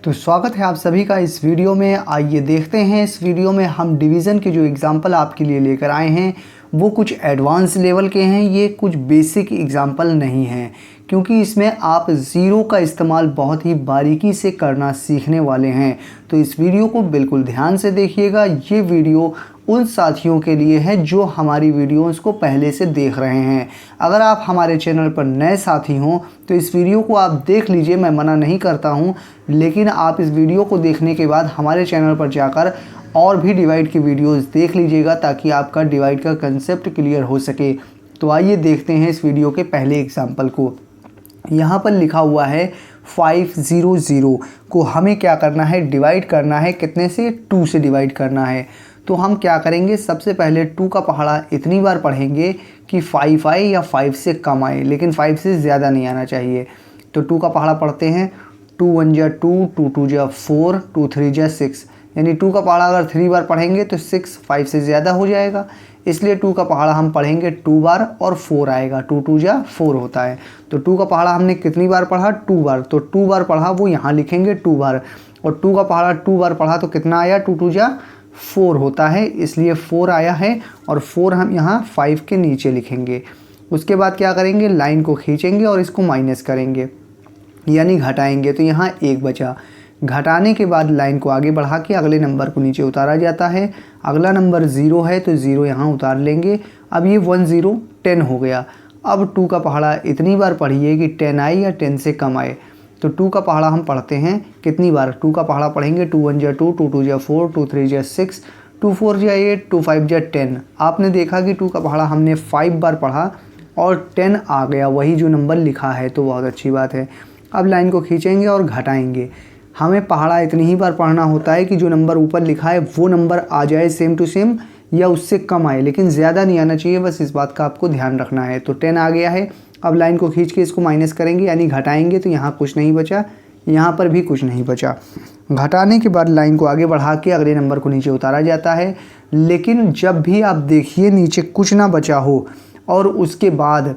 तो स्वागत है आप सभी का इस वीडियो में। आइए देखते हैं इस वीडियो में हम डिवीज़न के जो एग्ज़ाम्पल आपके लिए लेकर आए हैं वो कुछ एडवांस लेवल के हैं। ये कुछ बेसिक एग्ज़ाम्पल नहीं हैं, क्योंकि इसमें आप ज़ीरो का इस्तेमाल बहुत ही बारीकी से करना सीखने वाले हैं। तो इस वीडियो को बिल्कुल ध्यान से देखिएगा। ये वीडियो उन साथियों के लिए है जो हमारी वीडियोस को पहले से देख रहे हैं। अगर आप हमारे चैनल पर नए साथी हों तो इस वीडियो को आप देख लीजिए, मैं मना नहीं करता हूं, लेकिन आप इस वीडियो को देखने के बाद हमारे चैनल पर जाकर और भी डिवाइड की वीडियोस देख लीजिएगा, ताकि आपका डिवाइड का कंसेप्ट क्लियर हो सके। तो आइए देखते हैं इस वीडियो के पहले एग्जाम्पल को। यहाँ पर लिखा हुआ है 500 को हमें क्या करना है, डिवाइड करना है। कितने से? 2 से डिवाइड करना है। तो हम क्या करेंगे, सबसे पहले 2 का पहाड़ा इतनी बार पढ़ेंगे कि 5 आए या 5 से कम आए, लेकिन 5 से ज़्यादा नहीं आना चाहिए। तो 2 का पहाड़ा पढ़ते हैं। 2 1 जा 2, 2 2 जा 4, 2 3 जा 6। यानी 2 का पहाड़ा अगर 3 बार पढ़ेंगे तो 6 5 से ज़्यादा हो जाएगा, इसलिए 2 का पहाड़ा हम पढ़ेंगे 2 बार और 4 आएगा। 2 2 जा 4 होता है। तो 2 का पहाड़ा हमने कितनी बार पढ़ा? 2 बार। तो 2 बार पढ़ा वो यहाँ लिखेंगे 2 बार, और 2 का पहाड़ा 2 बार पढ़ा तो कितना आया? 2 2 जा 4 होता है, इसलिए 4 आया है। और 4 हम यहाँ 5 के नीचे लिखेंगे। उसके बाद क्या करेंगे, लाइन को खींचेंगे और इसको माइनस करेंगे, यानी घटाएंगे। तो यहाँ 1 बचा। घटाने के बाद लाइन को आगे बढ़ा के अगले नंबर को नीचे उतारा जाता है। अगला नंबर 0 है तो 0 यहाँ उतार लेंगे। अब ये 1 0 10 हो गया। अब 2 का पहाड़ा इतनी बार पढ़िए कि 10 आए या 10 से कम आए। तो 2 का पहाड़ा हम पढ़ते हैं कितनी बार? 2 का पहाड़ा पढ़ेंगे 2 1 जा 2, 2 2 जा 4, 2 3 जा 6, 2 4 जा 8, 2 5 जा 10। आपने देखा कि 2 का पहाड़ा हमने 5 बार पढ़ा और 10 आ गया, वही जो नंबर लिखा है, तो बहुत अच्छी बात है। अब लाइन को खींचेंगे और घटाएंगे। हमें पहाड़ा इतनी ही बार पढ़ना होता है कि जो नंबर ऊपर लिखा है वो नंबर आ जाए सेम टू सेम या उससे कम आए, लेकिन ज़्यादा नहीं आना चाहिए, बस इस बात का आपको ध्यान रखना है। तो 10 आ गया है। अब लाइन को खींच के इसको माइनस करेंगे, यानी घटाएंगे। तो यहाँ कुछ नहीं बचा, यहाँ पर भी कुछ नहीं बचा। घटाने के बाद लाइन को आगे बढ़ा के अगले नंबर को नीचे उतारा जाता है। लेकिन जब भी आप देखिए नीचे कुछ ना बचा हो और उसके बाद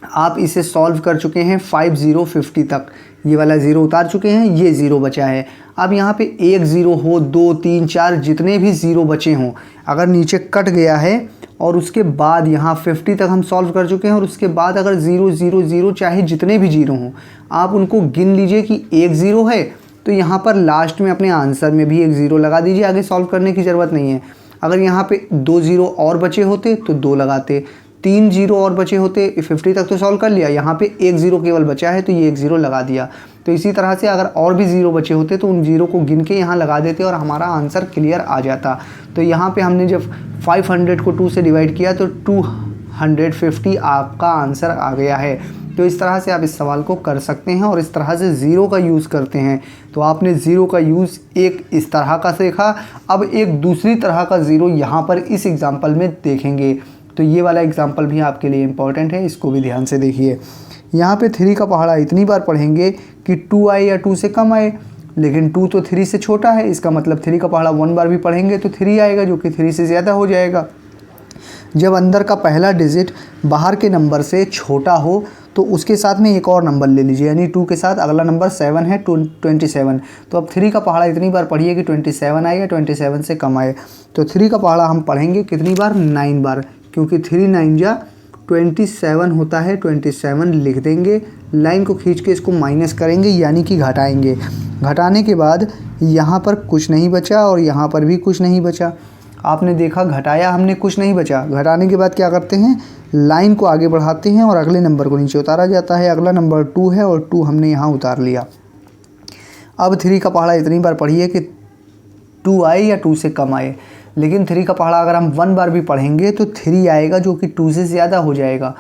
आप इसे सॉल्व कर चुके हैं 50 तक, ये वाला 0 उतार चुके हैं, ये 0 बचा है। अब यहाँ पे 1 0 हो, 2 3 4 जितने भी 0 बचे हों, अगर नीचे कट गया है और उसके बाद यहाँ 50 तक हम सॉल्व कर चुके हैं, और उसके बाद अगर 0 0 0 चाहे जितने भी 0 हों, आप उनको गिन लीजिए कि 1 0 है, तो यहाँ पर लास्ट में अपने आंसर में भी 1 0 लगा दीजिए। आगे सॉल्व करने की ज़रूरत नहीं है। अगर यहाँ पे 2 0 और बचे होते तो 2 लगाते, 3 0 और बचे होते, 50 तक तो सॉल्व कर लिया, यहाँ पे 1 0 केवल बचा है तो ये 1 0 लगा दिया। तो इसी तरह से अगर और भी 0 बचे होते तो उन 0 को गिन के यहाँ लगा देते और हमारा आंसर क्लियर आ जाता। तो यहाँ पे हमने जब 500 को 2 से डिवाइड किया तो 250 आपका आंसर आ गया है। तो इस तरह से आप इस सवाल को कर सकते हैं और इस तरह से 0 का यूज़ करते हैं। तो आपने 0 का यूज़ एक इस तरह का सीखा। अब एक दूसरी तरह का 0 यहाँ पर इस एग्जाम्पल में देखेंगे। तो ये वाला एग्जाम्पल भी आपके लिए इम्पॉर्टेंट है, इसको भी ध्यान से देखिए। यहाँ पे 3 का पहाड़ा इतनी बार पढ़ेंगे कि 2 आए या 2 से कम आए, लेकिन 2 तो 3 से छोटा है, इसका मतलब 3 का पहाड़ा 1 बार भी पढ़ेंगे तो 3 आएगा, जो कि 3 से ज़्यादा हो जाएगा। जब अंदर का पहला डिजिट बाहर के नंबर से छोटा हो तो उसके साथ में एक और नंबर ले लीजिए, यानी 2 के साथ अगला नंबर 7 है, 27। तो अब 3 का पहाड़ा इतनी बार पढ़िए कि 27 आए या 27 से कम आए। तो 3 का पहाड़ा हम पढ़ेंगे कितनी बार? 9 बार, क्योंकि 3 9 जा 27 होता है, 27 लिख देंगे। लाइन को खींच के इसको माइनस करेंगे, यानी कि घटाएंगे। घटाने के बाद यहाँ पर कुछ नहीं बचा और यहाँ पर भी कुछ नहीं बचा। आपने देखा घटाया हमने, कुछ नहीं बचा। घटाने के बाद क्या करते हैं, लाइन को आगे बढ़ाते हैं और अगले नंबर को नीचे उतारा जाता है। अगला नंबर 2 है और 2 हमने यहाँ उतार लिया। अब 3 का पहाड़ा इतनी बार पढ़िए कि 2 आए या 2 से कम आए, लेकिन 3 का पहाड़ा अगर हम 1 बार भी पढ़ेंगे तो 3 आएगा, जो कि 2 से ज़्यादा हो जाएगा।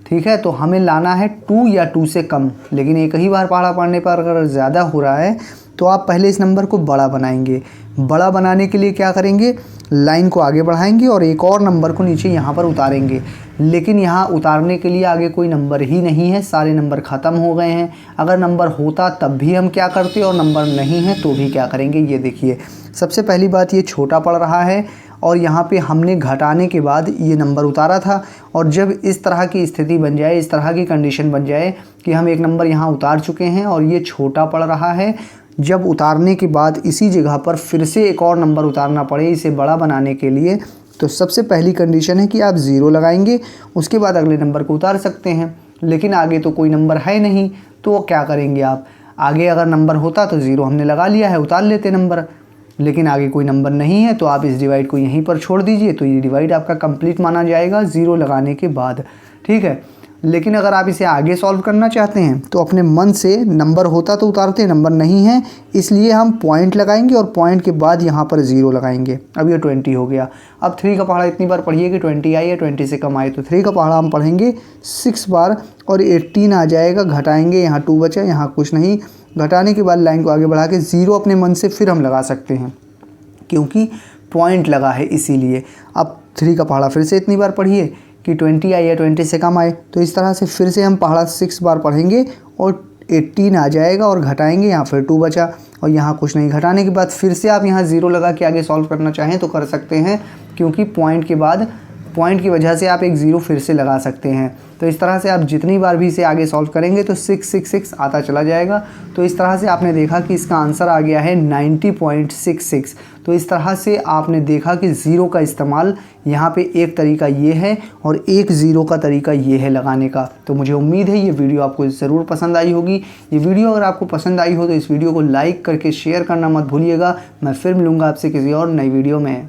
ठीक है, तो हमें लाना है 2 या 2 से कम, लेकिन एक ही बार पहाड़ा पढ़ने पर अगर ज़्यादा हो रहा है तो आप पहले इस नंबर को बड़ा बनाएंगे। बड़ा बनाने के लिए क्या करेंगे, लाइन को आगे बढ़ाएंगे और एक और नंबर को नीचे यहाँ पर उतारेंगे। लेकिन यहाँ उतारने के लिए आगे कोई नंबर ही नहीं है, सारे नंबर ख़त्म हो गए हैं। अगर नंबर होता तब भी हम क्या करते और नंबर नहीं है तो भी क्या करेंगे, ये देखिए। सबसे पहली बात, ये छोटा पड़ रहा है और यहाँ पे हमने घटाने के बाद ये नंबर उतारा था। और जब इस तरह की स्थिति बन जाए, इस तरह की कंडीशन बन जाए कि हम एक नंबर यहाँ उतार चुके हैं और ये छोटा पड़ रहा है, जब उतारने के बाद इसी जगह पर फिर से एक और नंबर उतारना पड़े इसे बड़ा बनाने के लिए, तो सबसे पहली कंडीशन है कि आप 0 लगाएंगे, उसके बाद अगले नंबर को उतार सकते हैं। लेकिन आगे तो कोई नंबर है नहीं, तो क्या करेंगे आप, आगे अगर नंबर होता तो 0 हमने लगा लिया है, उतार लेते नंबर, लेकिन आगे कोई नंबर नहीं है तो आप इस डिवाइड को यहीं पर छोड़ दीजिए, तो ये डिवाइड आपका कंप्लीट माना जाएगा 0 लगाने के बाद। ठीक है, लेकिन अगर आप इसे आगे सॉल्व करना चाहते हैं तो अपने मन से, नंबर होता तो उतारते, नंबर नहीं है इसलिए हम पॉइंट लगाएंगे और पॉइंट के बाद यहाँ पर 0 लगाएंगे। अब ये 20 हो गया। अब 3 का पहाड़ा इतनी बार पढ़िए कि 20 आए या 20 से कम आए, तो 3 का पहाड़ा हम पढ़ेंगे 6 बार और 18 आ जाएगा। घटाएंगे, यहाँ 2 बचा, यहाँ कुछ नहीं, घटाने के बाद लाइन को आगे बढ़ा के 0 अपने मन से फिर हम लगा सकते हैं क्योंकि पॉइंट लगा है इसीलिए। अब 3 का पहाड़ा फिर से इतनी बार पढ़िए कि 20 आए या 20 से कम आए, तो इस तरह से फिर से हम पहाड़ा 6 बार पढ़ेंगे और 18 आ जाएगा और घटाएंगे, यहाँ फिर 2 बचा और यहाँ कुछ नहीं। घटाने के बाद फिर से आप यहाँ 0 लगा के आगे सॉल्व करना चाहें तो कर सकते हैं क्योंकि पॉइंट के बाद, पॉइंट की वजह से आप एक 0 फिर से लगा सकते हैं। तो इस तरह से आप जितनी बार भी इसे आगे सॉल्व करेंगे तो 666 आता चला जाएगा। तो इस तरह से आपने देखा कि इसका आंसर आ गया है 90.66। तो इस तरह से आपने देखा कि 0 का इस्तेमाल यहाँ पे एक तरीका ये है और एक 0 का तरीका ये है लगाने का। तो मुझे उम्मीद है ये वीडियो आपको ज़रूर पसंद आई होगी। ये वीडियो अगर आपको पसंद आई हो तो इस वीडियो को लाइक करके शेयर करना मत भूलिएगा। मैं फिर मिलूँगा आपसे किसी और नई वीडियो में।